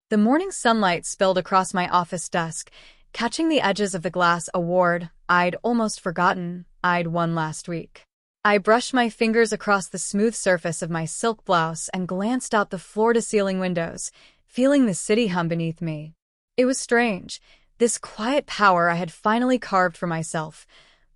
The morning sunlight spilled across my office desk, catching the edges of the glass award I'd almost forgotten I'd won last week. I brushed my fingers across the smooth surface of my silk blouse and glanced out the floor-to-ceiling windows, feeling the city hum beneath me. It was strange, this quiet power I had finally carved for myself.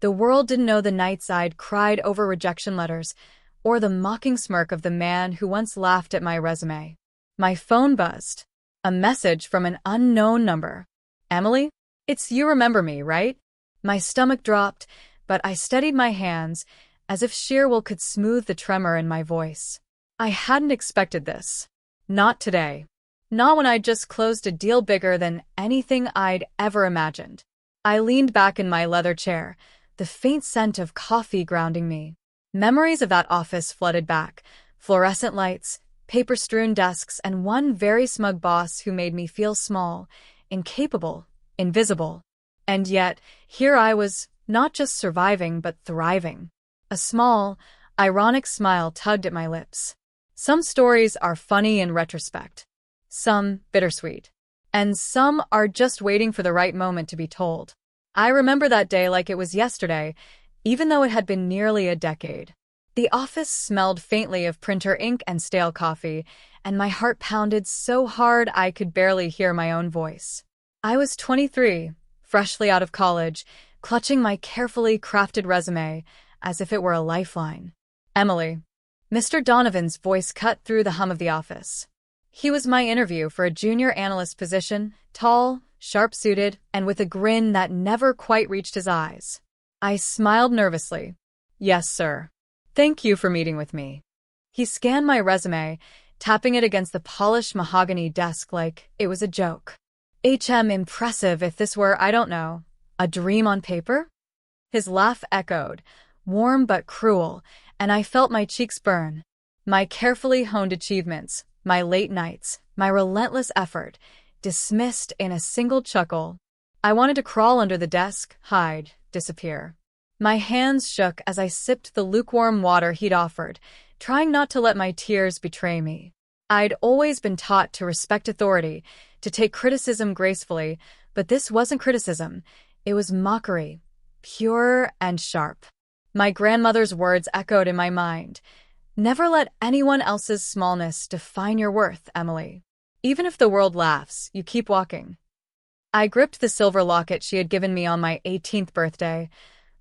The world didn't know the nights I'd cried over rejection letters, or the mocking smirk of the man who once laughed at my resume. My phone buzzed. A message from an unknown number. "Emily? It's you, remember me, right?" My stomach dropped, but I steadied my hands, as if sheer will could smooth the tremor in my voice. I hadn't expected this. Not today. Not when I'd just closed a deal bigger than anything I'd ever imagined. I leaned back in my leather chair, the faint scent of coffee grounding me. Memories of that office flooded back, fluorescent lights, paper-strewn desks, and one very smug boss who made me feel small, incapable, invisible. And yet, here I was, not just surviving but thriving. A small, ironic smile tugged at my lips. Some stories are funny in retrospect. Some bittersweet. And some are just waiting for the right moment to be told. I remember that day like it was yesterday, even though it had been nearly a decade. The office smelled faintly of printer ink and stale coffee, and my heart pounded so hard I could barely hear my own voice. I was 23, freshly out of college, clutching my carefully crafted resume as if it were a lifeline. "Emily." Mr. Donovan's voice cut through the hum of the office. He was my interview for a junior analyst position, tall, sharp-suited, and with a grin that never quite reached his eyes. I smiled nervously. "Yes, sir. Thank you for meeting with me." He scanned my resume, tapping it against the polished mahogany desk like it was a joke. Impressive if this were, I don't know, a dream on paper? His laugh echoed, warm but cruel, and I felt my cheeks burn. My carefully honed achievements, my late nights, my relentless effort, dismissed in a single chuckle. I wanted to crawl under the desk, hide, disappear. My hands shook as I sipped the lukewarm water he'd offered, trying not to let my tears betray me. I'd always been taught to respect authority, to take criticism gracefully, but this wasn't criticism. It was mockery, pure and sharp. My grandmother's words echoed in my mind. "Never let anyone else's smallness define your worth, Emily. Even if the world laughs, you keep walking." I gripped the silver locket she had given me on my 18th birthday,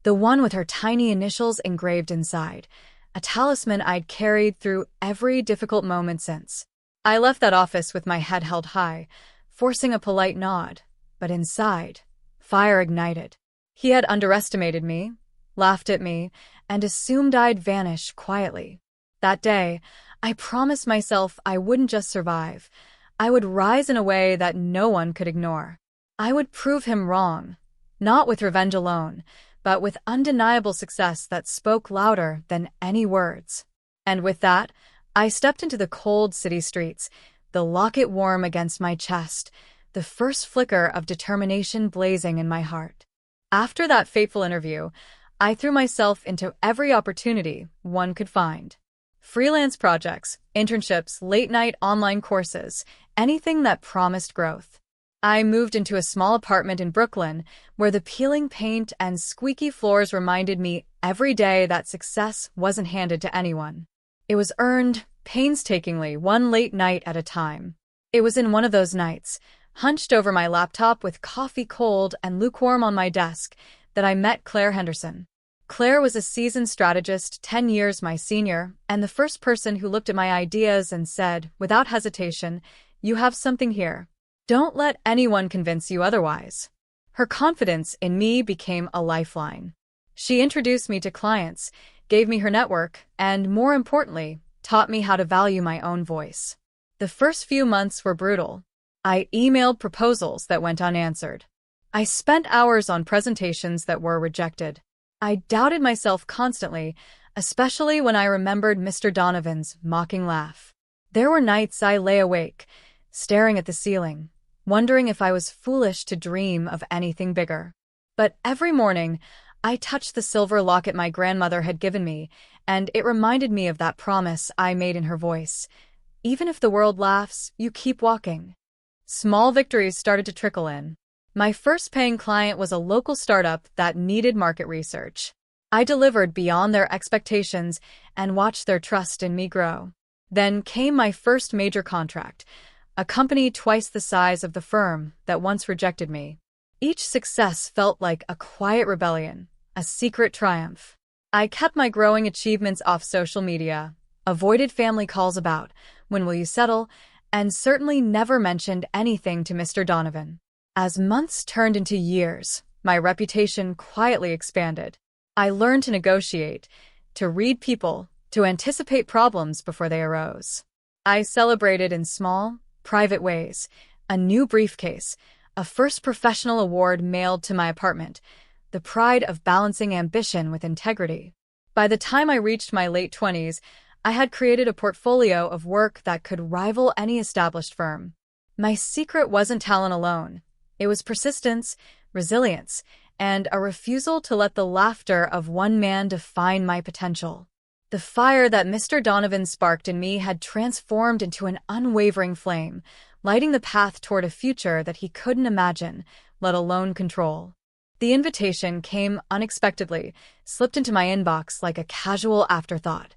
the one with her tiny initials engraved inside, a talisman I'd carried through every difficult moment since. I left that office with my head held high, forcing a polite nod, but inside, fire ignited. He had underestimated me, laughed at me, and assumed I'd vanish quietly. That day, I promised myself I wouldn't just survive. I would rise in a way that no one could ignore. I would prove him wrong, not with revenge alone, but with undeniable success that spoke louder than any words. And with that, I stepped into the cold city streets, the locket warm against my chest, the first flicker of determination blazing in my heart. After that fateful interview, I threw myself into every opportunity one could find. Freelance projects, internships, late-night online courses, anything that promised growth. I moved into a small apartment in Brooklyn, where the peeling paint and squeaky floors reminded me every day that success wasn't handed to anyone. It was earned, painstakingly, one late night at a time. It was in one of those nights, hunched over my laptop with coffee cold and lukewarm on my desk, that I met Claire Henderson. Claire was a seasoned strategist, 10 years my senior, and the first person who looked at my ideas and said, without hesitation, "You have something here. Don't let anyone convince you otherwise." Her confidence in me became a lifeline. She introduced me to clients, gave me her network, and, more importantly, taught me how to value my own voice. The first few months were brutal. I emailed proposals that went unanswered. I spent hours on presentations that were rejected. I doubted myself constantly, especially when I remembered Mr. Donovan's mocking laugh. There were nights I lay awake, staring at the ceiling, wondering if I was foolish to dream of anything bigger. But every morning, I touched the silver locket my grandmother had given me, and it reminded me of that promise I made in her voice. "Even if the world laughs, you keep walking." Small victories started to trickle in. My first paying client was a local startup that needed market research. I delivered beyond their expectations and watched their trust in me grow. Then came my first major contract, a company twice the size of the firm that once rejected me. Each success felt like a quiet rebellion, a secret triumph. I kept my growing achievements off social media, avoided family calls about, "When will you settle?" and certainly never mentioned anything to Mr. Donovan. As months turned into years, my reputation quietly expanded. I learned to negotiate, to read people, to anticipate problems before they arose. I celebrated in small, private ways: a new briefcase, a first professional award mailed to my apartment, the pride of balancing ambition with integrity. By the time I reached my late 20s, I had created a portfolio of work that could rival any established firm. My secret wasn't talent alone. It was persistence, resilience, and a refusal to let the laughter of one man define my potential. The fire that Mr. Donovan sparked in me had transformed into an unwavering flame, lighting the path toward a future that he couldn't imagine, let alone control. The invitation came unexpectedly, slipped into my inbox like a casual afterthought.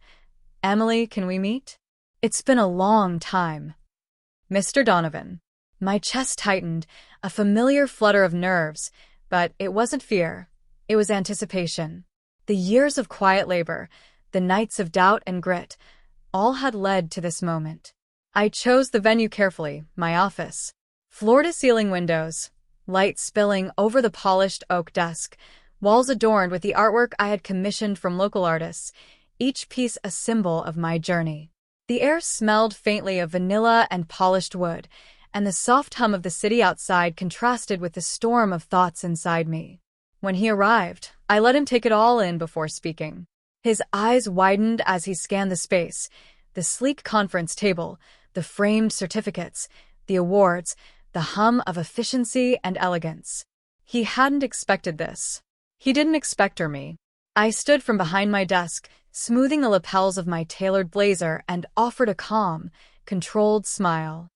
"Emily, can we meet? It's been a long time." Mr. Donovan. My chest tightened, a familiar flutter of nerves, but it wasn't fear. It was anticipation. The years of quiet labor, the nights of doubt and grit, all had led to this moment. I chose the venue carefully, my office. Floor-to-ceiling windows, light spilling over the polished oak desk, walls adorned with the artwork I had commissioned from local artists, each piece a symbol of my journey. The air smelled faintly of vanilla and polished wood, and the soft hum of the city outside contrasted with the storm of thoughts inside me. When he arrived, I let him take it all in before speaking. His eyes widened as he scanned the space, the sleek conference table, the framed certificates, the awards, the hum of efficiency and elegance. He hadn't expected this. He didn't expect me. I stood from behind my desk, smoothing the lapels of my tailored blazer, and offered a calm, controlled smile.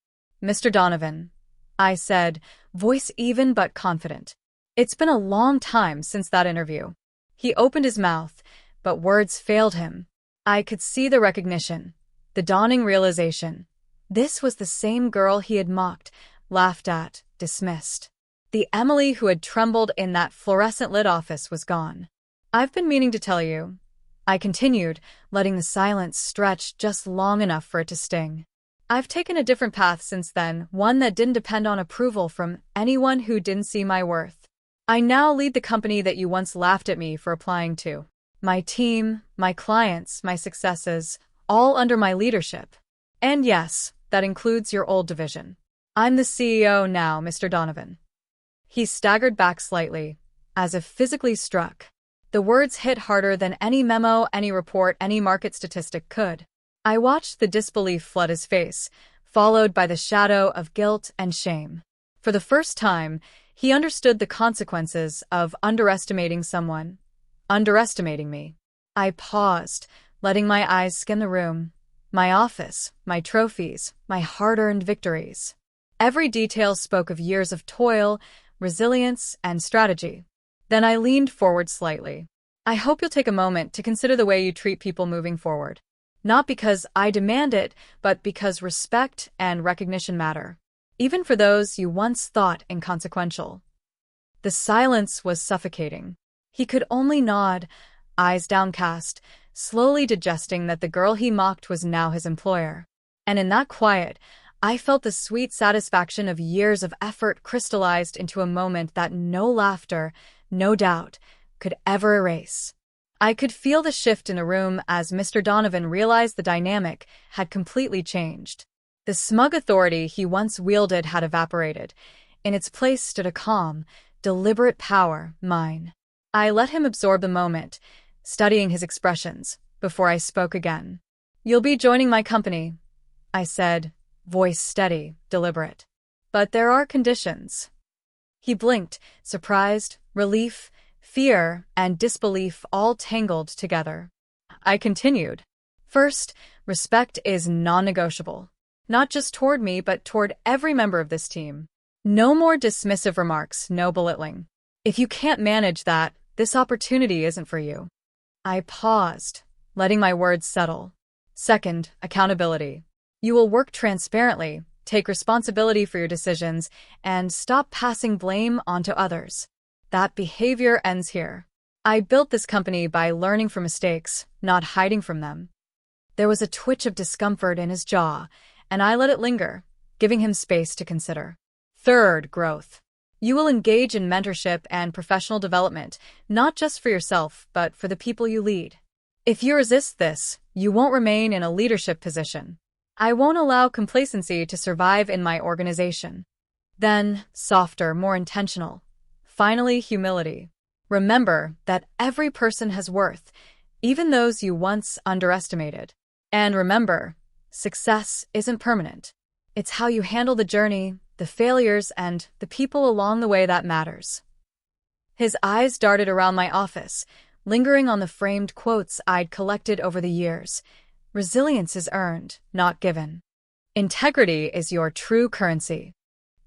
"Mr. Donovan," I said, voice even but confident. "It's been a long time since that interview." He opened his mouth, but words failed him. I could see the recognition, the dawning realization. This was the same girl he had mocked, laughed at, dismissed. The Emily who had trembled in that fluorescent-lit office was gone. "I've been meaning to tell you," I continued, letting the silence stretch just long enough for it to sting. "I've taken a different path since then, one that didn't depend on approval from anyone who didn't see my worth. I now lead the company that you once laughed at me for applying to. My team, my clients, my successes, all under my leadership. And yes, that includes your old division. I'm the CEO now, Mr. Donovan." He staggered back slightly, as if physically struck. The words hit harder than any memo, any report, any market statistic could. I watched the disbelief flood his face, followed by the shadow of guilt and shame. For the first time, he understood the consequences of underestimating someone, underestimating me. I paused, letting my eyes scan the room, my office, my trophies, my hard-earned victories. Every detail spoke of years of toil, resilience, and strategy. Then I leaned forward slightly. "I hope you'll take a moment to consider the way you treat people moving forward. Not because I demand it, but because respect and recognition matter, even for those you once thought inconsequential." The silence was suffocating. He could only nod, eyes downcast, slowly digesting that the girl he mocked was now his employer. And in that quiet, I felt the sweet satisfaction of years of effort crystallized into a moment that no laughter, no doubt, could ever erase. I could feel the shift in the room as Mr. Donovan realized the dynamic had completely changed. The smug authority he once wielded had evaporated. In its place stood a calm, deliberate power, mine. I let him absorb the moment, studying his expressions, before I spoke again. "You'll be joining my company," I said, voice steady, deliberate. "But there are conditions." He blinked, surprised, relief, fear, and disbelief all tangled together. I continued. "First, respect is non-negotiable. Not just toward me, but toward every member of this team. No more dismissive remarks, no belittling. If you can't manage that, this opportunity isn't for you. I paused, letting my words settle. Second, accountability. You will work transparently, take responsibility for your decisions, and stop passing blame onto others. That behavior ends here. I built this company by learning from mistakes, not hiding from them. There was a twitch of discomfort in his jaw, and I let it linger, giving him space to consider. Third, growth. You will engage in mentorship and professional development, not just for yourself, but for the people you lead. If you resist this, you won't remain in a leadership position. I won't allow complacency to survive in my organization. Then, softer, more intentional. Finally, humility. Remember that every person has worth, even those you once underestimated. And remember, success isn't permanent. It's how you handle the journey, the failures, and the people along the way that matters. His eyes darted around my office, lingering on the framed quotes I'd collected over the years. Resilience is earned, not given. Integrity is your true currency.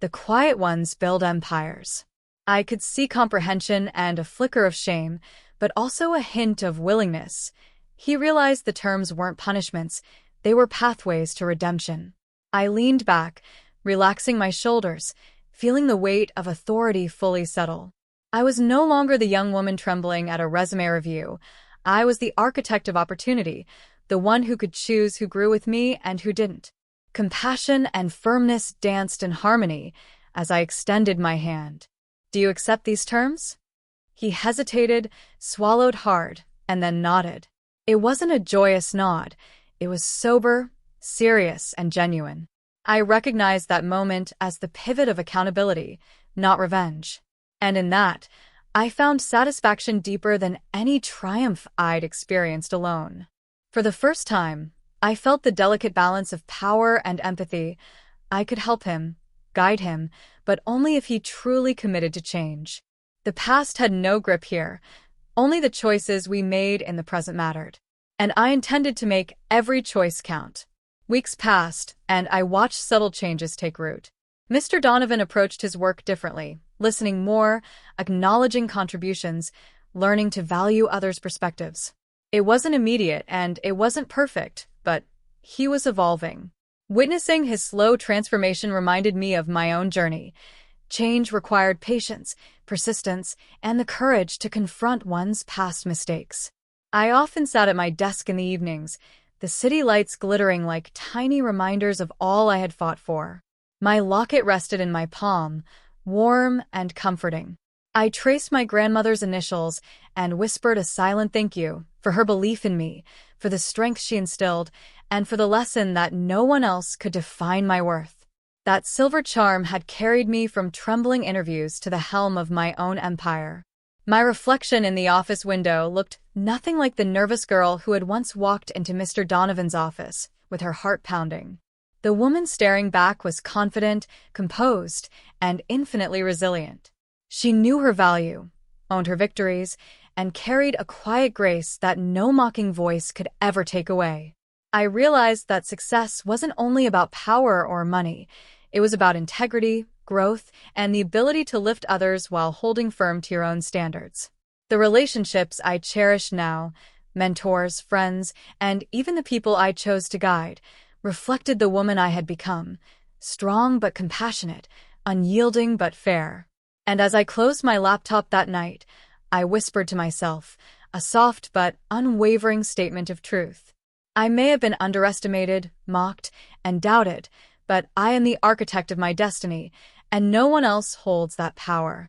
The quiet ones build empires. I could see comprehension and a flicker of shame, but also a hint of willingness. He realized the terms weren't punishments, they were pathways to redemption. I leaned back, relaxing my shoulders, feeling the weight of authority fully settle. I was no longer the young woman trembling at a resume review. I was the architect of opportunity, the one who could choose who grew with me and who didn't. Compassion and firmness danced in harmony as I extended my hand. Do you accept these terms? He hesitated, swallowed hard, and then nodded. It wasn't a joyous nod. It was sober, serious, and genuine. I recognized that moment as the pivot of accountability, not revenge. And in that, I found satisfaction deeper than any triumph I'd experienced alone. For the first time, I felt the delicate balance of power and empathy. I could help him, guide him, but only if he truly committed to change. The past had no grip here. Only the choices we made in the present mattered. And I intended to make every choice count. Weeks passed, and I watched subtle changes take root. Mr. Donovan approached his work differently, listening more, acknowledging contributions, learning to value others' perspectives. It wasn't immediate and it wasn't perfect, but he was evolving. Witnessing his slow transformation reminded me of my own journey. Change required patience, persistence, and the courage to confront one's past mistakes. I often sat at my desk in the evenings, the city lights glittering like tiny reminders of all I had fought for. My locket rested in my palm, warm and comforting. I traced my grandmother's initials and whispered a silent thank you for her belief in me, for the strength she instilled, and for the lesson that no one else could define my worth. That silver charm had carried me from trembling interviews to the helm of my own empire. My reflection in the office window looked nothing like the nervous girl who had once walked into Mr. Donovan's office, with her heart pounding. The woman staring back was confident, composed, and infinitely resilient. She knew her value, owned her victories, and carried a quiet grace that no mocking voice could ever take away. I realized that success wasn't only about power or money. It was about integrity, growth, and the ability to lift others while holding firm to your own standards. The relationships I cherish now, mentors, friends, and even the people I chose to guide, reflected the woman I had become, strong but compassionate, unyielding but fair. And as I closed my laptop that night, I whispered to myself, a soft but unwavering statement of truth. I may have been underestimated, mocked, and doubted, but I am the architect of my destiny, and no one else holds that power.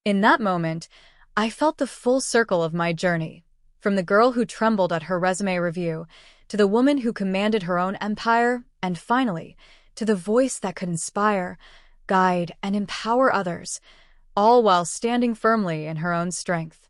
In that moment, I felt the full circle of my journey, from the girl who trembled at her resume review, to the woman who commanded her own empire, and finally, to the voice that could inspire, guide, and empower others, all while standing firmly in her own strength.